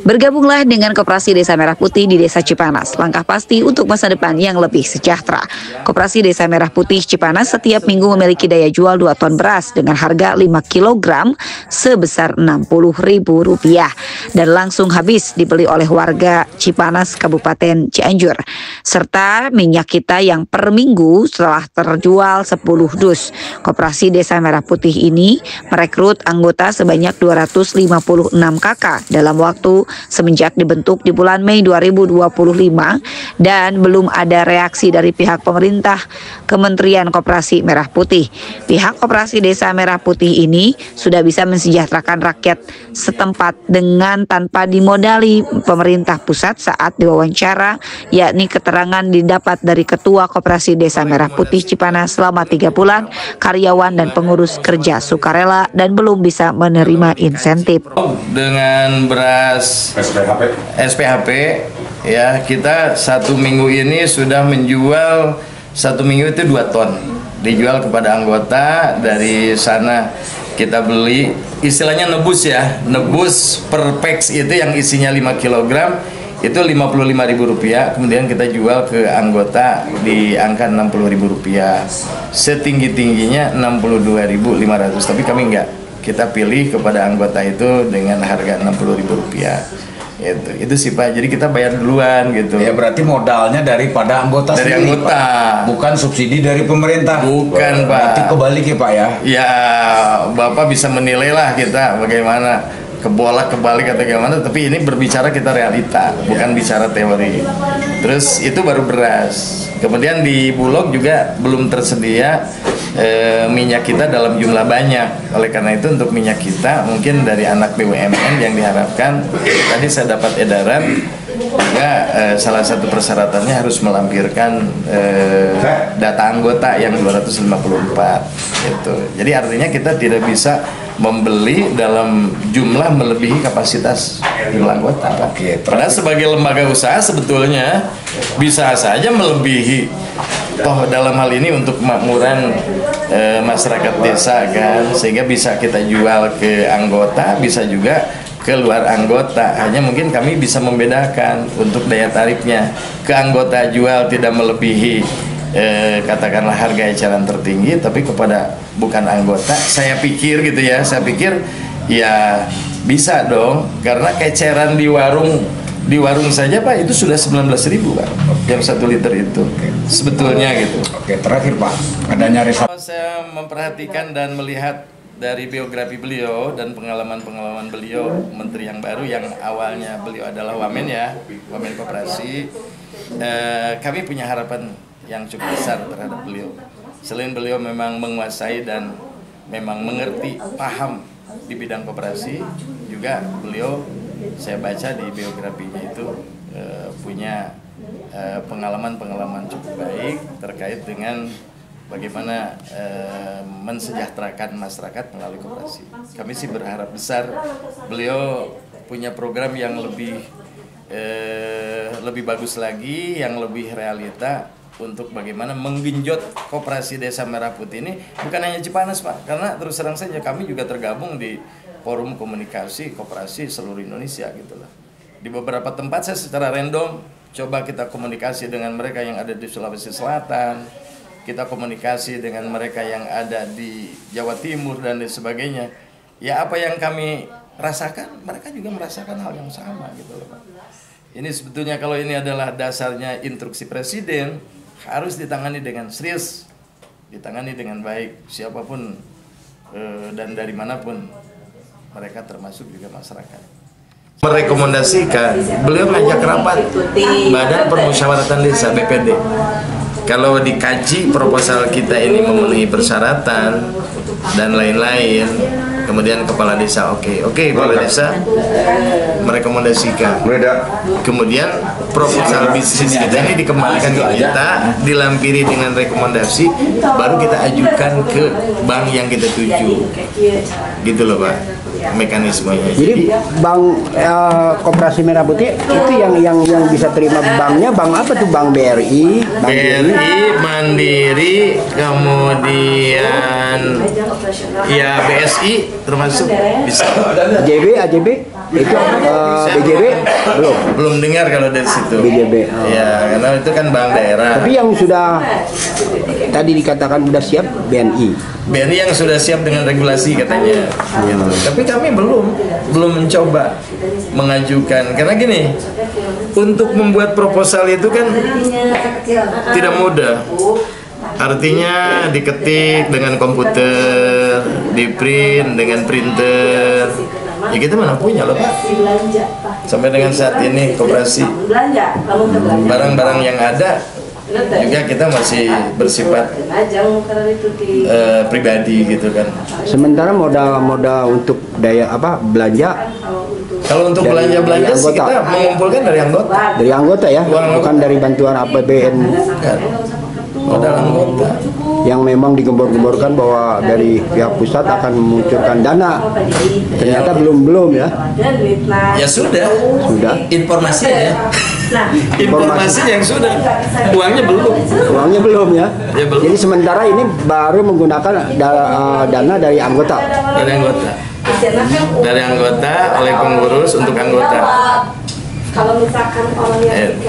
Bergabunglah dengan Koperasi Desa Merah Putih di Desa Cipanas, langkah pasti untuk masa depan yang lebih sejahtera. Koperasi Desa Merah Putih Cipanas setiap minggu memiliki daya jual 2 ton beras dengan harga 5 kg sebesar Rp60.000 dan langsung habis dibeli oleh warga Cipanas Kabupaten Cianjur. Serta minyak kita yang per minggu setelah terjual 10 dus. Koperasi Desa Merah Putih ini merekrut anggota sebanyak 256 kakak dalam waktu semenjak dibentuk di bulan Mei 2025 dan belum ada reaksi dari pihak pemerintah Kementerian Koperasi Merah Putih. Pihak Koperasi Desa Merah Putih ini sudah bisa mensejahterakan rakyat setempat dengan tanpa dimodali pemerintah pusat saat diwawancara, yakni keterangan didapat dari Ketua Koperasi Desa Merah Putih Cipanas selama 3 bulan, karyawan dan pengurus kerja sukarela dan belum bisa menerima insentif. Dengan beras SPHP ya, kita 1 minggu ini sudah menjual 1 minggu itu 2 ton dijual kepada anggota. Dari sana kita beli, istilahnya nebus ya, nebus per packs itu yang isinya 5 kg itu Rp55.000, kemudian kita jual ke anggota di angka Rp60.000, setinggi-tingginya Rp62.500, tapi kami enggak, kita pilih kepada anggota itu dengan harga Rp60.000. Itu sih Pak, jadi kita bayar duluan gitu. Ya berarti modalnya daripada anggota dari sendiri, anggota, Pak. Bukan subsidi dari pemerintah. Bukan Pak. Berarti kebalik ya Pak ya. Ya Bapak bisa menilai lah kita bagaimana, kebalik atau bagaimana, tapi ini berbicara kita realita, bukan bicara teori. Terus itu baru beras. Kemudian di Bulog juga belum tersedia minyak kita dalam jumlah banyak. Oleh karena itu untuk minyak kita mungkin dari anak BUMN yang diharapkan, tadi saya dapat edaran juga salah satu persyaratannya harus melampirkan data anggota yang 254 itu. Jadi artinya kita tidak bisa membeli dalam jumlah melebihi kapasitas jumlah anggota. Padahal sebagai lembaga usaha sebetulnya bisa saja melebihi, toh dalam hal ini untuk kemakmuran masyarakat desa kan, sehingga bisa kita jual ke anggota, bisa juga ke luar anggota. Hanya mungkin kami bisa membedakan untuk daya tariknya. Ke anggota jual tidak melebihi katakanlah harga eceran tertinggi, tapi kepada bukan anggota, saya pikir gitu ya, saya pikir ya bisa dong, karena eceran di warung saja Pak itu sudah 19.000 Pak, yang 1 liter itu sebetulnya gitu. Oke, terakhir Pak, adanya saya memperhatikan dan melihat dari biografi beliau dan pengalaman-pengalaman beliau, menteri yang baru yang awalnya beliau adalah wamen ya, wamen koperasi, kami punya harapan yang cukup besar terhadap beliau. Selain beliau memang menguasai dan memang mengerti, paham di bidang koperasi, juga beliau saya baca di biografinya itu punya pengalaman-pengalaman cukup baik terkait dengan bagaimana mensejahterakan masyarakat melalui koperasi. Kami sih berharap besar beliau punya program yang lebih bagus lagi, yang lebih realita untuk bagaimana menggenjot Koperasi Desa Merah Putih ini, bukan hanya Cipanas Pak, karena terus terang saja kami juga tergabung di forum komunikasi koperasi seluruh Indonesia gitulah. Di beberapa tempat saya secara random coba kita komunikasi dengan mereka yang ada di Sulawesi Selatan, kita komunikasi dengan mereka yang ada di Jawa Timur dan sebagainya. Ya apa yang kami rasakan, mereka juga merasakan hal yang sama gitu loh Pak. Ini sebetulnya kalau ini adalah dasarnya instruksi Presiden, harus ditangani dengan serius, ditangani dengan baik, siapapun dan dari manapun mereka, termasuk juga masyarakat. Merekomendasikan, beliau ngajak rapat Badan Permusyawaratan Desa BPD. Kalau dikaji proposal kita ini memenuhi persyaratan dan lain-lain, kemudian kepala desa oke, kepala desa merekomendasikan, kemudian proposal bisnis kita ini dikembalikan ke kita, dilampiri dengan rekomendasi, baru kita ajukan ke bank yang kita tuju, gitu loh Pak mekanismenya. Jadi bank Koperasi Merah Putih itu yang bisa terima banknya, bank apa tuh? Bank BRI, Mandiri, kemudian ya BSI termasuk bisa. AJB Itu BJB belum dengar kalau dari situ. BJB. Ya, karena itu kan bank daerah. Tapi yang sudah tadi dikatakan sudah siap BNI. BNI yang sudah siap dengan regulasi katanya. Gitu. Tapi kami belum mencoba mengajukan karena gini, untuk membuat proposal itu kan tidak mudah. Artinya diketik dengan komputer, di print dengan printer. Ya kita mana punya loh Pak. Sampai dengan saat ini koperasi barang-barang yang ada juga kita masih bersifat pribadi gitu kan. Sementara modal untuk belanja. Kalau untuk belanja sih kita mengumpulkan dari anggota. Dari anggota ya, bukan dari bantuan APBN. Modal anggota. Yang memang digembor-gemborkan bahwa dari pihak pusat akan memunculkan dana. Ternyata belum ya. Ya sudah. Informasi ya. Informasi yang sudah. Uangnya belum ya. Ya, belum. Jadi sementara ini baru menggunakan dana dari anggota. Dari anggota oleh pengurus untuk anggota. Kalau misalkan orang yang